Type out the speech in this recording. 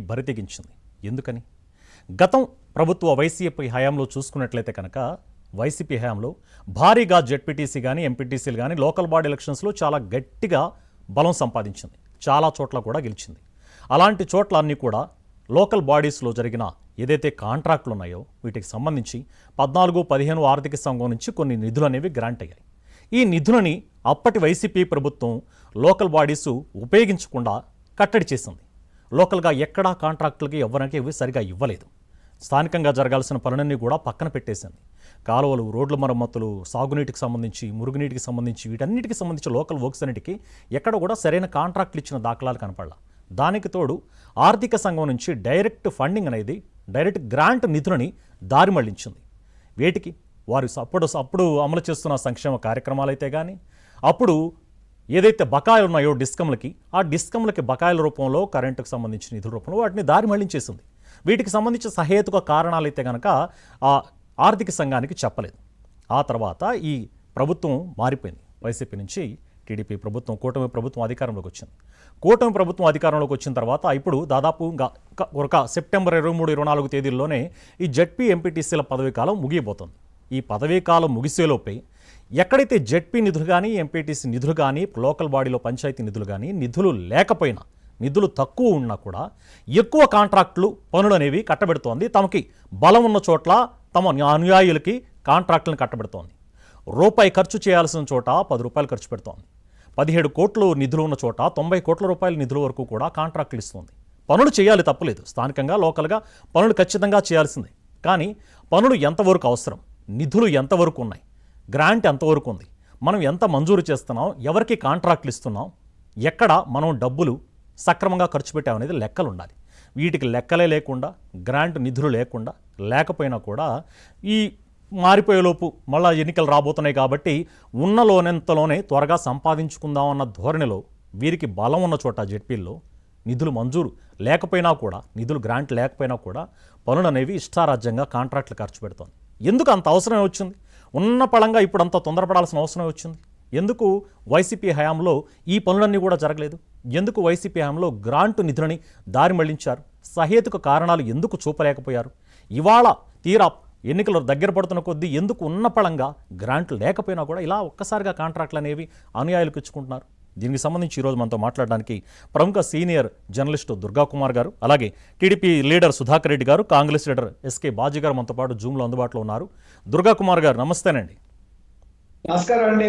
బరితెగించింది. ఎందుకని? గతం ప్రభుత్వ వైసీపీ హయాంలో చూసుకున్నట్లయితే కనుక వైసీపీ హయాంలో భారీగా జెడ్పీటీసీ కానీ ఎంపీటీసీలు కానీ లోకల్ బాడీ ఎలక్షన్స్లో చాలా గట్టిగా బలం సంపాదించింది. చాలా చోట్ల కూడా గెలిచింది. అలాంటి చోట్ల అన్నీ కూడా లోకల్ బాడీస్లో జరిగిన ఏదైతే కాంట్రాక్టులు ఉన్నాయో వీటికి సంబంధించి 14-15 ఆర్థిక సంఘం నుంచి కొన్ని నిధులు అనేవి గ్రాంట్ అయ్యాయి. ఈ నిధులని అప్పటి వైసీపీ ప్రభుత్వం లోకల్ బాడీసు ఉపయోగించకుండా కట్టడి చేసింది. లోకల్గా ఎక్కడా కాంట్రాక్టులకి ఎవరికి సరిగా ఇవ్వలేదు. స్థానికంగా జరగాల్సిన పనులన్నీ కూడా పక్కన పెట్టేసింది. కాలువలు, రోడ్ల మరమ్మతులు, సాగునీటికి సంబంధించి, మురుగునీటికి సంబంధించి, వీటన్నిటికి సంబంధించి లోకల్ వర్క్స్ అన్నిటికీ ఎక్కడ కూడా సరైన కాంట్రాక్టులు ఇచ్చిన దాఖలాలు కనపడలా. దానికి తోడు ఆర్థిక సంఘం నుంచి డైరెక్ట్ ఫండింగ్ అనేది, డైరెక్ట్ గ్రాంట్ నిధులని దారి మళ్లించింది. వేటికి? వారు అప్పుడు అమలు చేస్తున్న సంక్షేమ కార్యక్రమాలైతే కానీ, అప్పుడు ఏదైతే బకాయిలు ఉన్నాయో డిస్కంలకి, ఆ డిస్కంలకి బకాయిల రూపంలో, కరెంటుకు సంబంధించిన నిధుల రూపంలో వాటిని దారి మళ్లించేసింది. వీటికి సంబంధించిన సహేతుక కారణాలైతే కనుక ఆ ఆర్థిక సంఘానికి చెప్పలేదు. ఆ తర్వాత ఈ ప్రభుత్వం మారిపోయింది. వైసీపీ నుంచి టీడీపీ ప్రభుత్వం, కూటమి ప్రభుత్వం అధికారంలోకి వచ్చింది. కూటమి ప్రభుత్వం అధికారంలోకి వచ్చిన తర్వాత ఇప్పుడు దాదాపు ఒక సెప్టెంబర్ 23-24 తేదీల్లోనే ఈ జెడ్పీ ఎంపీటీసీల పదవీ కాలం ముగియబోతుంది. ఈ పదవీ కాలం ముగిసేలోపే ఎక్కడైతే జెడ్పీ నిధులు కానీ, ఎంపీటీసీ నిధులు కానీ, లోకల్ బాడీలో పంచాయతీ నిధులు కానీ, నిధులు లేకపోయినా, నిధులు తక్కువ ఉన్నా కూడా ఎక్కువ కాంట్రాక్టులు, పనులు అనేవి కట్టబెడుతోంది. తమకి బలం ఉన్న చోట్ల తమ అనుయాయులకి కాంట్రాక్టులను కట్టబెడుతోంది. రూపాయి ఖర్చు చేయాల్సిన చోట 10 రూపాయలు ఖర్చు పెడుతోంది. 17 కోట్లు నిధులు ఉన్న చోట 90 కోట్ల రూపాయల నిధుల వరకు కూడా కాంట్రాక్టులు ఇస్తుంది. పనులు చేయాలి, తప్పలేదు. స్థానికంగా, లోకల్గా పనులు ఖచ్చితంగా చేయాల్సిందే. కానీ పనులు ఎంతవరకు అవసరం, నిధులు ఎంతవరకు ఉన్నాయి, గ్రాంట్ ఎంతవరకు ఉంది, మనం ఎంత మంజూరు చేస్తున్నాం, ఎవరికి కాంట్రాక్టులు ఇస్తున్నాం, ఎక్కడ మనం డబ్బులు సక్రమంగా ఖర్చు పెట్టామనేది లెక్కలు ఉండాలి. వీటికి లెక్కలే లేకుండా, గ్రాంట్ నిధులు లేకపోయినా కూడా ఈ మారిపోయేలోపు మళ్ళా ఎన్నికలు రాబోతున్నాయి కాబట్టి ఉన్నలోనెంతలోనే త్వరగా సంపాదించుకుందాం అన్న ధోరణిలో వీరికి బలం ఉన్న చోట జెడ్పీల్లో నిధులు మంజూరు లేకపోయినా కూడా, నిధులు గ్రాంట్ లేకపోయినా కూడా పనులు అనేవి ఇష్టారాజ్యంగా కాంట్రాక్టులు ఖర్చు పెడుతోంది. ఎందుకు అంత అవసరమే వచ్చింది? ఉన్న పళంగా ఇప్పుడు అంత తొందరపడాల్సిన అవసరమే వచ్చింది. ఎందుకు వైసీపీ హయాంలో ఈ పనులన్నీ కూడా జరగలేదు? ఎందుకు వైసీపీ హయాంలో గ్రాంటు నిధులని దారి మళ్లించారు? సహేతుక కారణాలు ఎందుకు చూపలేకపోయారు? ఇవాళ తీరా ఎన్నికలు దగ్గర పడుతున్న కొద్దీ ఎందుకు ఉన్న పళంగా గ్రాంట్లు లేకపోయినా కూడా ఇలా ఒక్కసారిగా కాంట్రాక్టులు అనేవి అనుయాయులకు ఇచ్చుకుంటున్నారు? దీనికి సంబంధించి ఈరోజు మనతో మాట్లాడడానికి ప్రముఖ సీనియర్ జర్నలిస్టు దుర్గాకుమార్ గారు, అలాగే టీడీపీ లీడర్ సుధాకర్ రెడ్డి గారు, కాంగ్రెస్ లీడర్ ఎస్కే బాజీ గారు మనతో పాటు జూమ్లో అందుబాటులో ఉన్నారు. దుర్గాకుమార్ గారు నమస్తేనండి. నమస్కారం అండి.